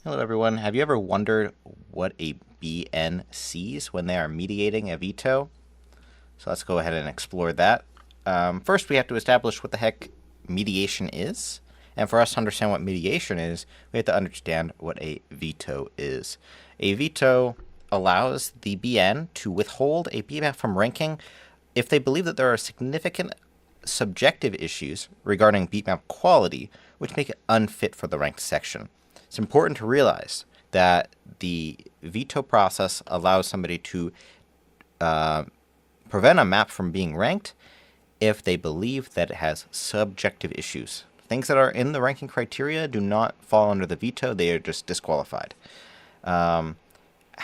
Hello, everyone. Have you ever wondered what a BN sees when they are mediating a veto? So let's go ahead and explore that. First, we have to establish what the heck mediation is. And for us to understand what mediation is, we have to understand what a veto is. A veto allows the BN to withhold a Beatmap from ranking if they believe that there are significant subjective issues regarding Beatmap quality, which make it unfit for the ranked section. It's important to realize that the veto process allows somebody to prevent a map from being ranked if they believe that it has subjective issues. Things that are in the ranking criteria do not fall under the veto, they are just disqualified. How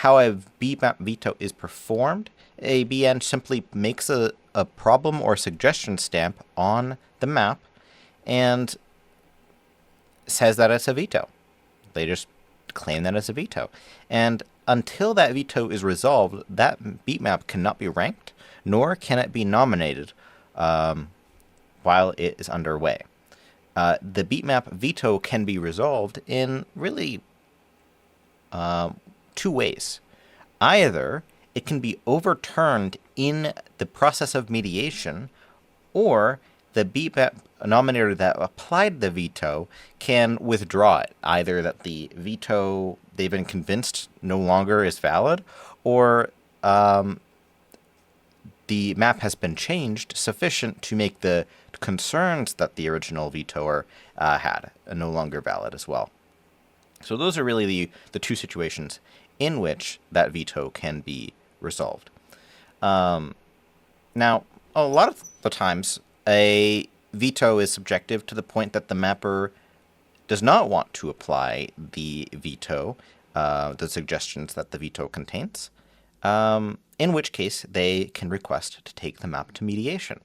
a Beatmap veto is performed, a BN simply makes a problem or suggestion stamp on the map and says that it's a veto. They just claim that it's a veto. And until that veto is resolved, that Beatmap cannot be ranked, nor can it be nominated while it is underway. The Beatmap veto can be resolved in really two ways. Either it can be overturned in the process of mediation, or the Beatmap nominator that applied the veto can withdraw it, either that the veto they've been convinced no longer is valid, or the map has been changed sufficient to make the concerns that the original vetoer had no longer valid as well. So those are really the two situations in which that veto can be resolved. Now, a lot of the times, a veto is subjective to the point that the mapper does not want to apply the veto, the suggestions that the veto contains, in which case they can request to take the map to mediation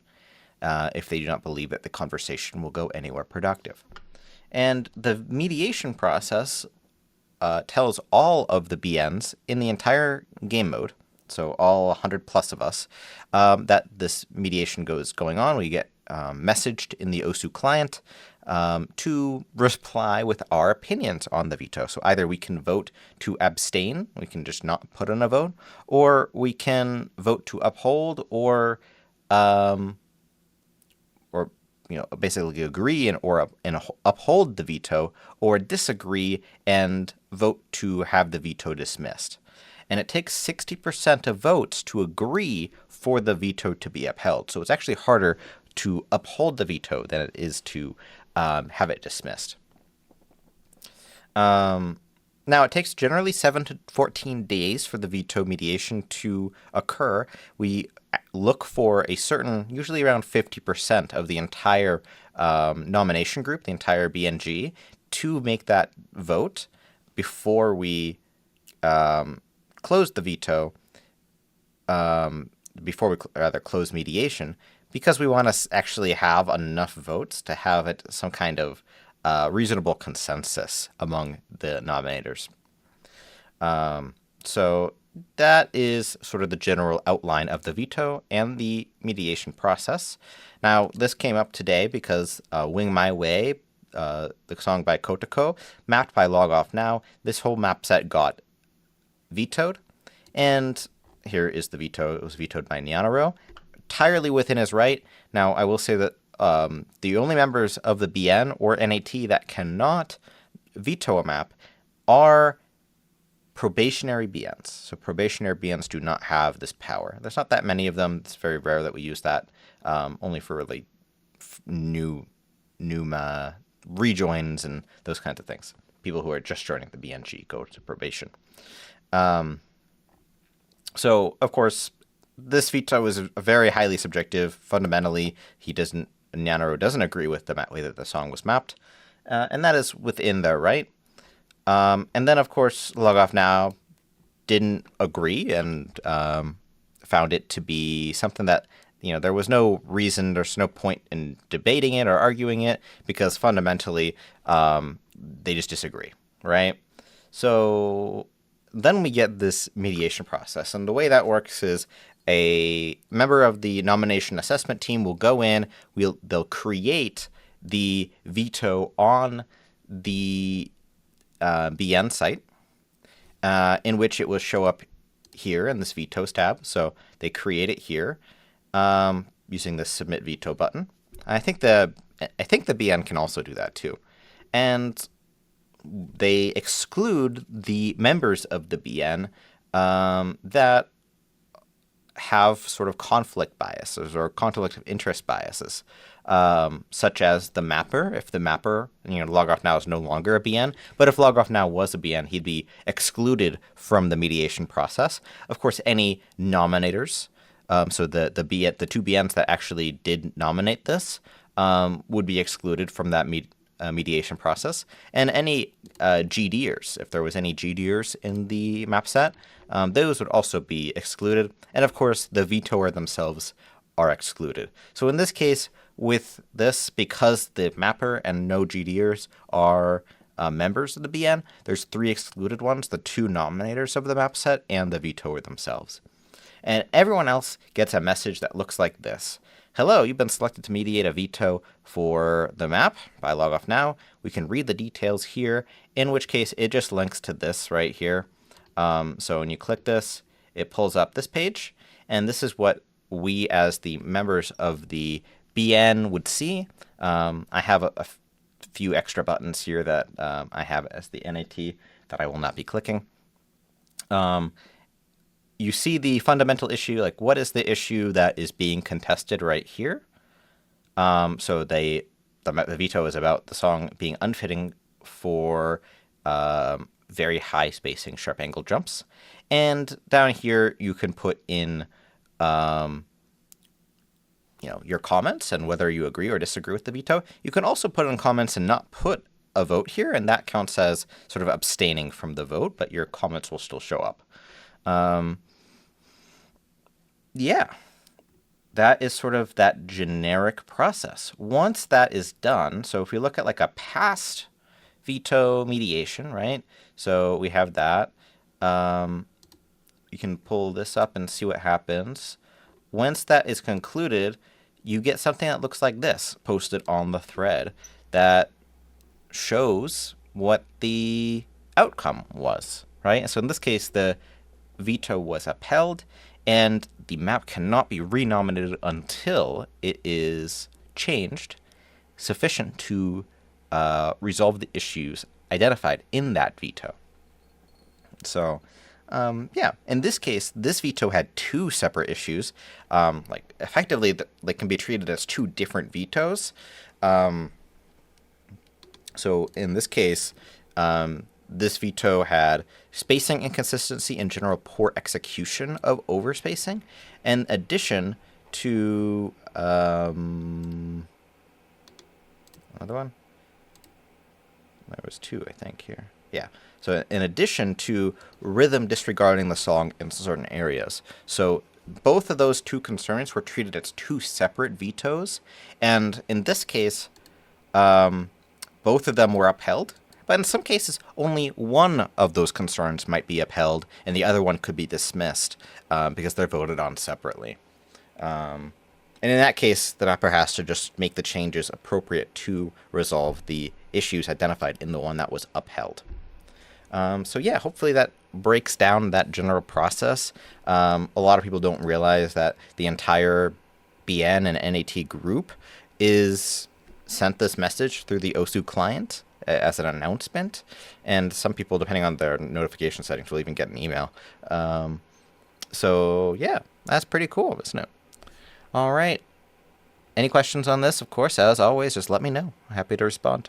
if they do not believe that the conversation will go anywhere productive. And the mediation process tells all of the BNs in the entire game mode, so all 100 plus of us, that this mediation is going on. We get messaged in the osu client to reply with our opinions on the veto. So either we can vote to abstain, we can just not put in a vote, or we can vote to uphold, or basically agree and uphold the veto, or disagree and vote to have the veto dismissed. And it takes 60% of votes to agree for the veto to be upheld. So it's actually harder to uphold the veto than it is to have it dismissed. Now, it takes generally 7 to 14 days for the veto mediation to occur. We look for a certain, usually around 50% of the entire nomination group, the entire BNG, to make that vote before we close the veto, before we rather close mediation, because we want to actually have enough votes to have it some kind of reasonable consensus among the nominators. So that is sort of the general outline of the veto and the mediation process. Now, this came up today because Wing My Way, the song by Kotoko, mapped by Log Off Now, this whole map set got vetoed. And here is the veto. It was vetoed by Nyanaro, entirely within his right. Now, I will say that the only members of the BN or NAT that cannot veto a map are probationary BNs. So probationary BNs do not have this power. There's not that many of them. It's very rare that we use that, only for really new rejoins and those kinds of things. People who are just joining the BNG go to probation. So, of course, this veto is very highly subjective. Fundamentally, Nyanaro doesn't agree with the way that the song was mapped, and that is within their right. And then, of course, Log Off Now didn't agree and found it to be something that, there was no reason, there's no point in debating it or arguing it, because fundamentally they just disagree, right? So then we get this mediation process, and the way that works is a member of the nomination assessment team will go in, they'll create the veto on the BN site, in which it will show up here in this Vetoes tab. So they create it here using the Submit Veto button. I think the BN can also do that too. And they exclude the members of the BN that have sort of conflict biases or conflict of interest biases, such as the mapper. If the mapper, LogOffNow is no longer a BN, but if LogOffNow was a BN, he'd be excluded from the mediation process. Of course, any nominators, so the two BNs that actually did nominate this would be excluded from that mediation process, and any GDers, if there was any GDers in the map set, those would also be excluded. And of course, the vetoer themselves are excluded. So in this case, with this, because the mapper and no GDers are members of the BN, there's 3 excluded ones, the 2 nominators of the map set and the vetoer themselves. And everyone else gets a message that looks like this. Hello, you've been selected to mediate a veto for the map by LogOffNow. We can read the details here, in which case it just links to this right here. So when you click this, it pulls up this page, and this is what we as the members of the BN would see. I have a few extra buttons here that I have as the NAT that I will not be clicking. You see the fundamental issue, like what is the issue that is being contested right here. So the veto is about the song being unfitting for very high spacing sharp angle jumps. And down here you can put in your comments and whether you agree or disagree with the veto. You can also put in comments and not put a vote here, and that counts as sort of abstaining from the vote, but your comments will still show up. Yeah, that is sort of that generic process. Once that is done, so if we look at like a past veto mediation, right? So we have that. You can pull this up and see what happens. Once that is concluded, you get something that looks like this posted on the thread that shows what the outcome was, right? So in this case, the veto was upheld, and the map cannot be renominated until it is changed sufficient to resolve the issues identified in that veto. So, yeah, in this case, this veto had 2 separate issues. Like, effectively, they can be treated as 2 different vetoes. So in this case, this veto had spacing inconsistency and general poor execution of overspacing, in addition to another one. There was 2, I think, here. Yeah. So in addition to rhythm disregarding the song in certain areas. So both of those 2 concerns were treated as 2 separate vetoes, and in this case, both of them were upheld. But in some cases, only one of those concerns might be upheld, and the other one could be dismissed because they're voted on separately. And in that case, the mapper has to just make the changes appropriate to resolve the issues identified in the one that was upheld. So yeah, hopefully that breaks down that general process. A lot of people don't realize that the entire BN and NAT group is sent this message through the osu client as an announcement, and some people, depending on their notification settings, will even get an email. So yeah, that's pretty cool, isn't it? All right. Any questions on this? Of course, as always, just let me know. I'm happy to respond.